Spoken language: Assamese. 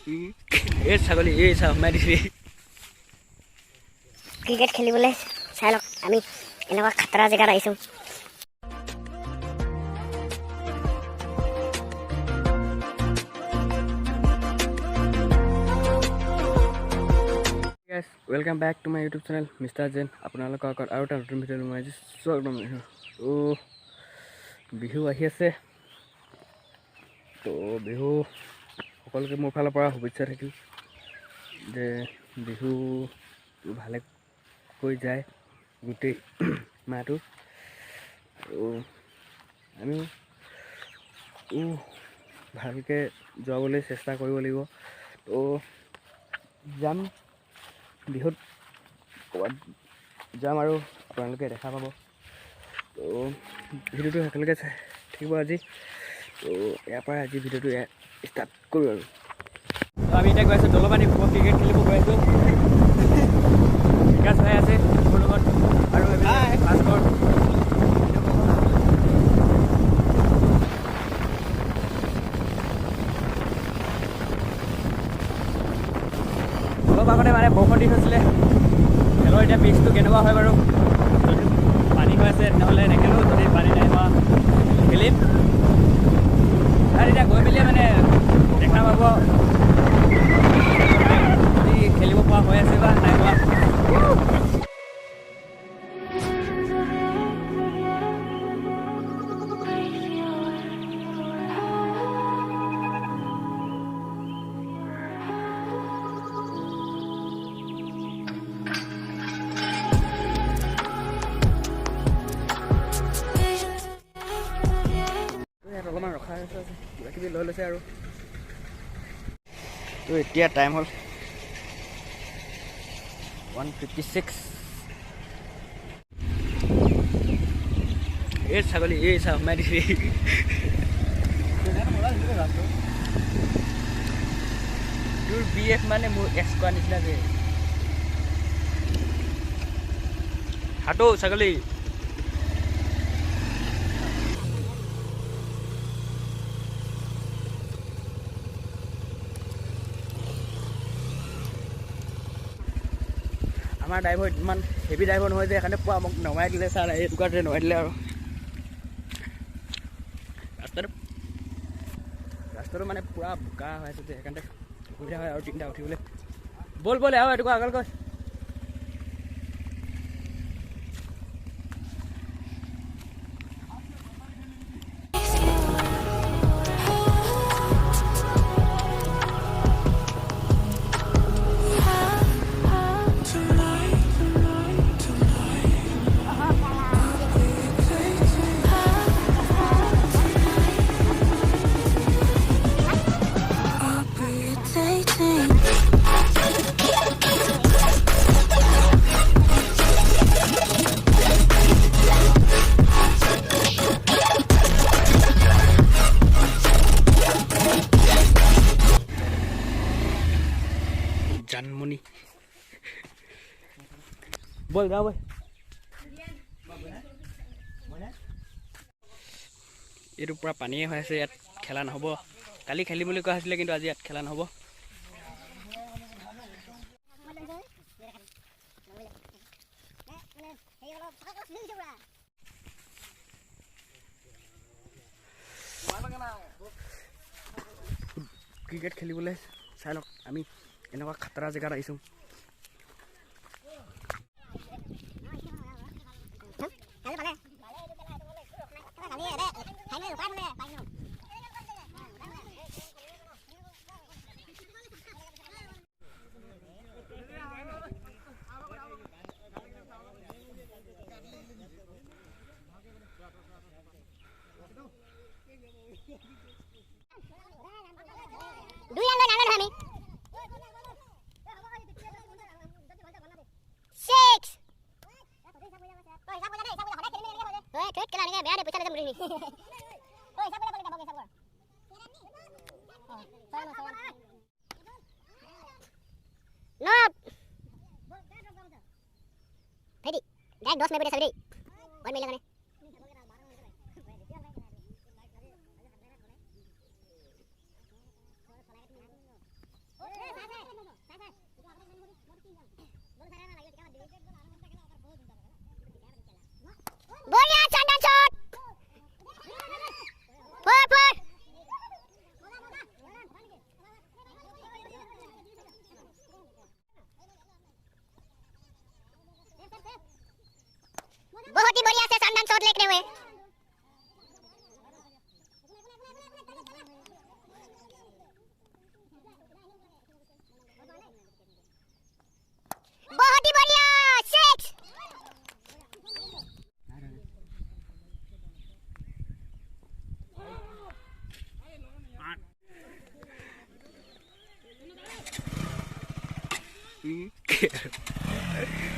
এই ছাগলী এই চা সোমাই দিছে ক্ৰিকেট খেলিবলৈ চাই লওক আমি এনেকুৱা খাতৰা জেগাত আহিছোঁ guys, welcome back to my YouTube channel Mr. Zen. আপোনালোকৰ আগত আৰু এটা নতুন ভিডিঅ' মই আজি স্বাগতম জনাইছোঁ। বিহু আহি আছে তো বিহু সকলোকে মোৰ ফালৰ পৰা শুভেচ্ছা থাকিল যে বিহু ভালে কৈ যায় গোটেই মাহটো আৰু আমিও ভালকৈ যোৱাবলৈ চেষ্টা কৰিব লাগিব তো যাম বিহুত ক'ৰবাত যাম আৰু আপোনালোকে দেখা পাব তো ভিডিঅ'টো একেলগে চাই থাকিব আজি তো ইয়াৰ পৰা আজি ভিডিঅ'টো ষ্টাৰ্ট কৰোঁ আৰু আমি এতিয়া গৈ আছোঁ দলবানী ক্ৰিকেট খেলিব গৈ আছোঁ বিকাশ ভাই আছে মোৰ লগত আৰু ভাস্কৰ অলপ আগতে মানে বৰষুণ দি হৈছিলে খেলৰ এতিয়া পিচটো কেনেকুৱা হয় বাৰু যদি পানী হৈ আছে তেনেহ'লে নেখেলোঁ যদি পানী নাই হোৱা খেলিম আৰু এতিয়া গৈ মেলি মানে দেখা পাব যদি খেলিব পৰা হৈ আছে বা নাই হোৱা অলপমান ৰখা আছে কিবা কিবি লৈ লৈছে আৰু তো এতিয়া টাইম হ'ল 1:56 এই ছাগলী এই চা সোমাই দিছে তোৰ BF মানে মোৰ এক্স কোৱা নিচিনা যে হাতো ছাগলী আমাৰ ড্ৰাইভাৰ ইমান হেভি ড্ৰাইভাৰ নহয় যে সেইকাৰণে পুৰা মোক নমাই দিলে ছাৰ এই টুকুৰাটোতে নমাই দিলে আৰু ৰাস্তাটো মানে পুৰা বোকা হৈ আছে যে সেইকাৰণে অসুবিধা হয় আৰু তিনিটা উঠিবলৈ ব'ল আৰু এইটুকু আগলকৈ জানমণি বল যাওঁ বল এইটো পূৰা পানীয়ে হৈ আছে ইয়াত খেলা নহ'ব কালি খেলিম বুলি কোৱা হৈছিলে কিন্তু আজি ইয়াত খেলা নহ'ব ক্ৰিকেট খেলিবলৈ চাই লওক আমি এনেকুৱা খাতৰা জেগাত আহিছোঁ Direct dos me boleh sabri. Buat mele kane. बढ़िया चंदन शॉट फोर फोर बहुत ही बढ़िया से चंदन शॉट लेते हुए बहुत ही बढ़िया सिक्स Hmm.